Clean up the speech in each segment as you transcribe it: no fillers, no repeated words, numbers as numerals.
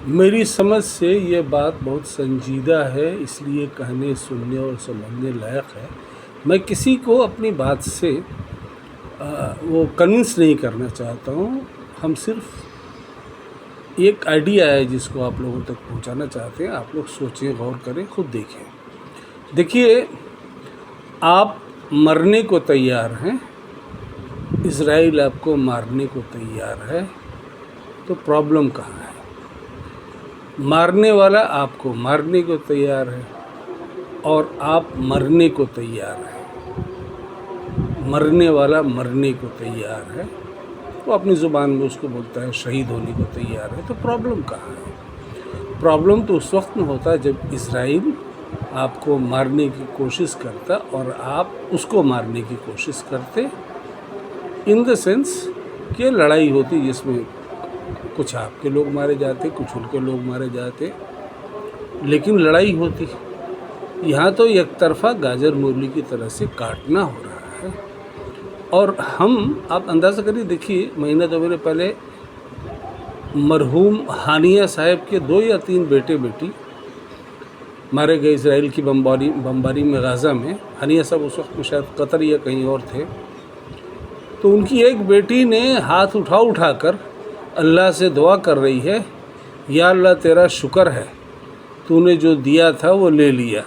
میری سمجھ سے یہ بات بہت سنجیدہ ہے، اس لیے کہنے سننے اور سمجھنے لائق ہے۔ میں کسی کو اپنی بات سے وہ کنونس نہیں کرنا چاہتا ہوں، ہم صرف ایک آئیڈیا ہے جس کو آپ لوگوں تک پہنچانا چاہتے ہیں۔ آپ لوگ سوچیں، غور کریں، خود دیکھیں۔ دیکھیے، آپ مرنے کو تیار ہیں، اسرائیل آپ کو مارنے کو تیار ہے، تو پرابلم کہاں ہے؟ مارنے والا آپ کو مارنے کو تیار ہے اور آپ مرنے کو تیار ہیں، مرنے والا مرنے کو تیار ہے، وہ اپنی زبان میں اس کو بولتا ہے شہید ہونے کو تیار ہے، تو پرابلم کہاں ہے؟ پرابلم تو اس وقت میں ہوتا ہے جب اسرائیل آپ کو مارنے کی کوشش کرتا اور آپ اس کو مارنے کی کوشش کرتے، ان دا سینس کہ لڑائی ہوتی جس میں کچھ آپ کے لوگ مارے جاتے، کچھ ان کے لوگ مارے جاتے، لیکن لڑائی ہوتی۔ یہاں تو یک طرفہ گاجر مولی کی طرح سے کاٹنا ہو رہا ہے، اور آپ اندازہ کریے، دیکھیے مہینہ 2 مہینے پہلے مرحوم ہانیہ صاحب کے 2 یا 3 بیٹے بیٹی مارے گئے اسرائیل کی بمباری میں غزہ میں۔ ہانیہ صاحب اس وقت میں شاید قطر یا کہیں اور تھے، تو ان کی ایک بیٹی نے ہاتھ اٹھا کر اللہ سے دعا کر رہی ہے، یا اللہ تیرا شکر ہے، تو نے جو دیا تھا وہ لے لیا۔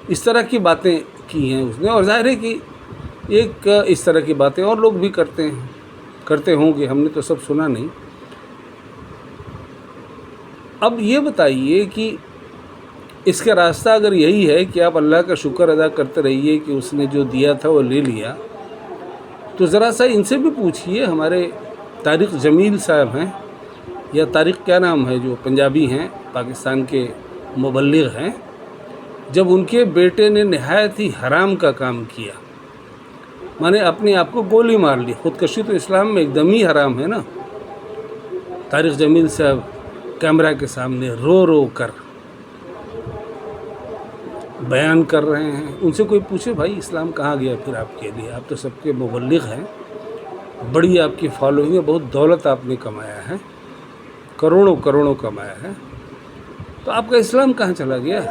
اس طرح کی باتیں کی ہیں اس نے، اور ظاہر ہے کہ ایک اس طرح کی باتیں اور لوگ بھی کرتے ہوں گے، ہم نے تو سب سنا نہیں۔ اب یہ بتائیے کہ اس کا راستہ اگر یہی ہے کہ آپ اللہ کا شکر ادا کرتے رہیے کہ اس نے جو دیا تھا وہ لے لیا، تو ذرا سا ان سے بھی پوچھئے، ہمارے طارق جمیل صاحب ہیں، یا طارق کیا نام ہے، جو پنجابی ہیں، پاکستان کے مبلغ ہیں، جب ان کے بیٹے نے نہایت ہی حرام کا کام کیا، مانے اپنے آپ کو گولی مار لی، خودکشی تو اسلام میں ایک دم ہی حرام ہے نا۔ طارق جمیل صاحب کیمرہ کے سامنے رو کر بیان کر رہے ہیں، ان سے کوئی پوچھے بھائی اسلام کہاں گیا پھر آپ کے لیے؟ آپ تو سب کے مبلغ ہیں، بڑی آپ کی فالوئنگ ہے، بہت دولت آپ نے کمایا ہے، کروڑوں کمایا ہے، تو آپ کا اسلام کہاں چلا گیا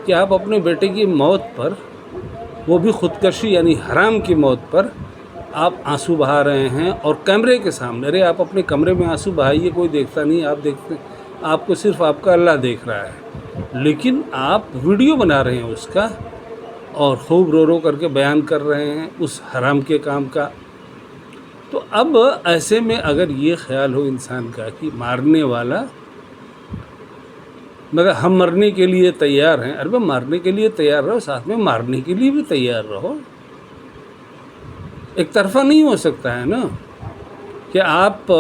کہ آپ اپنے بیٹے کی موت پر، وہ بھی خودکشی یعنی حرام کی موت پر، آپ آنسو بہا رہے ہیں، اور کیمرے کے سامنے؟ ارے آپ اپنے کمرے میں آنسو بہائیے، کوئی دیکھتا نہیں، آپ دیکھتے، آپ کو صرف آپ کا اللہ دیکھ رہا ہے، لیکن آپ ویڈیو بنا رہے ہیں اس کا، اور خوب رو کر کے بیان کر رہے ہیں اس حرام کے کام کا۔ تو اب ایسے میں اگر یہ خیال ہو انسان کا کہ مارنے والا، مگر ہم مرنے کے لیے تیار ہیں، ارے مارنے کے لیے تیار رہو، ساتھ میں مارنے کے لیے بھی تیار رہو۔ ایک طرفہ نہیں ہو سکتا ہے نا کہ آپ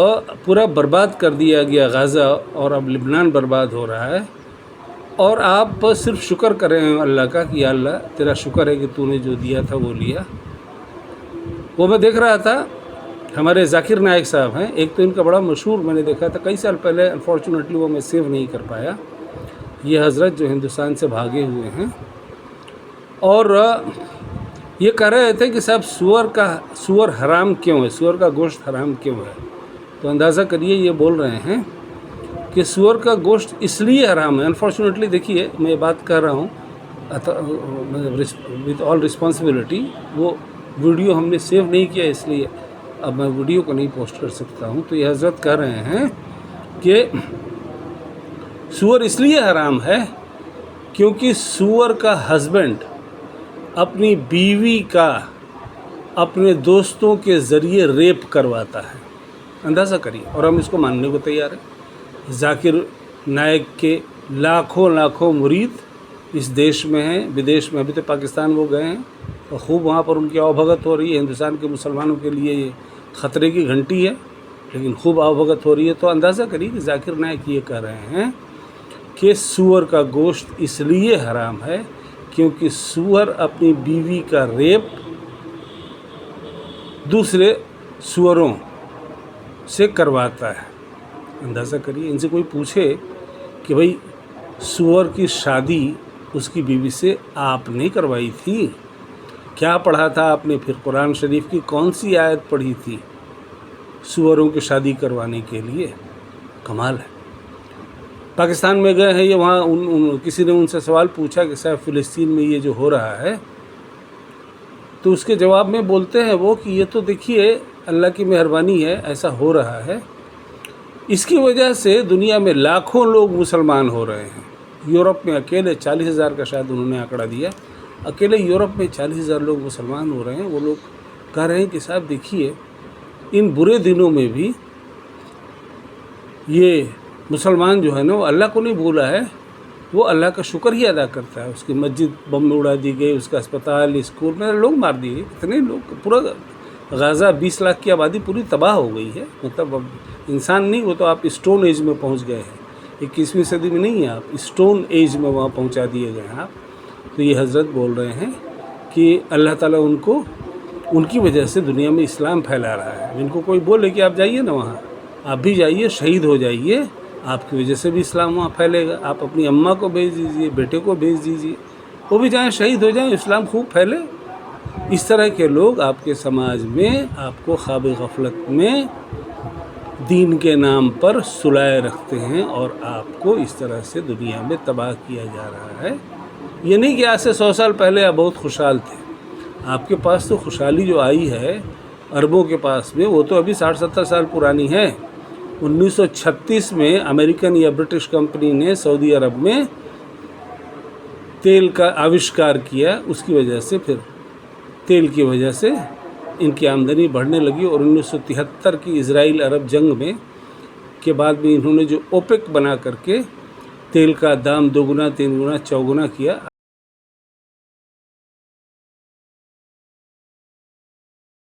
پورا برباد کر دیا گیا غزہ، اور اب لبنان برباد ہو رہا ہے، اور آپ صرف شکر کر رہے ہیں اللہ کا کہ یا اللہ تیرا شکر ہے کہ تو نے جو دیا تھا وہ لیا۔ وہ میں دیکھ رہا تھا، ہمارے ذاکر نائک صاحب ہیں، ایک تو ان کا بڑا مشہور، میں نے دیکھا تھا کئی سال پہلے، انفارچونیٹلی وہ میں سیو نہیں کر پایا، یہ حضرت جو ہندوستان سے بھاگے ہوئے ہیں، اور یہ کہہ رہے تھے کہ صاحب سور حرام کیوں ہے، سور کا گوشت حرام کیوں ہے؟ تو اندازہ کریے، یہ بول رہے ہیں کہ سور کا گوشت اس لیے حرام ہے۔ انفارچونیٹلی دیکھیے، میں یہ بات کر رہا ہوں وتھ آل رسپانسبلٹی، وہ ویڈیو ہم نے سیو نہیں کیا، اس لیے اب میں ویڈیو کو نہیں پوسٹ کر سکتا ہوں۔ تو یہ حضرت کہہ رہے ہیں کہ سور اس لیے حرام ہے کیونکہ سور کا ہسبینڈ اپنی بیوی کا اپنے دوستوں کے ذریعے ریپ کرواتا ہے، اندازہ کریے، اور ہم اس کو ماننے کو تیار ہیں۔ ذاکر نائک کے لاکھوں مرید اس دیش میں ہیں، بدیش میں، ابھی تو پاکستان وہ گئے ہیں، اور خوب وہاں پر ان کی آؤ-بھگت ہو رہی ہے۔ ہندوستان کے مسلمانوں کے لیے یہ خطرے کی گھنٹی ہے، لیکن خوب آؤ-بھگت ہو رہی ہے۔ تو اندازہ کریے کہ ذاکر نائک یہ کہہ رہے ہیں کہ سور کا گوشت اس لیے حرام ہے کیونکہ سور اپنی بیوی کا ریپ دوسرے سوروں سے کرواتا ہے۔ اندازہ کریے، ان سے کوئی پوچھے کہ بھئی سور کی شادی اس کی بیوی سے آپ نے کروائی تھی؟ کیا پڑھا تھا آپ نے؟ پھر قرآن شریف کی کون سی آیت پڑھی تھی سوروں کی شادی کروانے کے لیے؟ کمال ہے۔ پاکستان میں گئے ہیں یہ وہاں کسی نے ان سے سوال پوچھا کہ صاحب فلسطین میں یہ جو ہو رہا ہے، تو اس کے جواب میں بولتے ہیں وہ کہ یہ تو دیکھیے اللہ کی مہربانی ہے، ایسا ہو رہا ہے، اس کی وجہ سے دنیا میں لاکھوں لوگ مسلمان ہو رہے ہیں۔ یورپ میں اکیلے 40,000 کا شاید انہوں نے آنکڑا دیا، اکیلے یورپ میں 40,000 لوگ مسلمان ہو رہے ہیں۔ وہ لوگ کہہ رہے ہیں کہ صاحب دیکھیے ان برے دنوں میں بھی یہ مسلمان جو ہے نا وہ اللہ کو نہیں بھولا ہے، وہ اللہ کا شکر ہی ادا کرتا ہے۔ اس کی مسجد بم میں اڑا دی گئی، اس کا اسپتال، اسکول میں لوگ مار دیے گئے، کتنے لوگ، پورا غازہ 20 لاکھ کی آبادی پوری تباہ ہو گئی ہے۔ مطلب اب انسان نہیں، وہ تو آپ اسٹون ایج میں پہنچ گئے ہیں، 21ویں صدی میں نہیں ہیں آپ، اسٹون ایج میں وہاں پہنچا دیے گئے ہیں آپ۔ تو یہ حضرت بول رہے ہیں کہ اللہ تعالیٰ ان کی وجہ سے دنیا میں اسلام پھیلا رہا ہے۔ جن کو کوئی بولے کہ آپ جائیے نا وہاں، آپ بھی جائیے، شہید ہو جائیے، آپ کی وجہ سے بھی اسلام وہاں پھیلے گا۔ آپ اپنی اماں کو بھیج دیجیے، بیٹے کو بھیج دیجیے، وہ بھی جائیں، شہید ہو جائیں، اسلام خوب پھیلے۔ اس طرح کے لوگ آپ کے سماج میں آپ کو خواب غفلت میں دین کے نام پر سلائے رکھتے ہیں، اور آپ کو اس طرح سے دنیا میں تباہ کیا جا رہا ہے۔ یہ نہیں کہ آج سے 100 سال پہلے آپ بہت خوشحال تھے، آپ کے پاس تو خوشحالی جو آئی ہے عربوں کے پاس میں، وہ تو ابھی 60-70 سال پرانی ہے۔ 1936 میں امریکن یا برٹش کمپنی نے سعودی عرب میں تیل کا آوشکار کیا، اس کی وجہ سے پھر تیل کی وجہ سے ان کی آمدنی بڑھنے لگی، اور 1973 کی اسرائیل عرب جنگ میں کے بعد بھی انہوں نے جو اوپیک بنا کر کے تیل کا دام 2 گنا 3 گنا 4 گنا کیا۔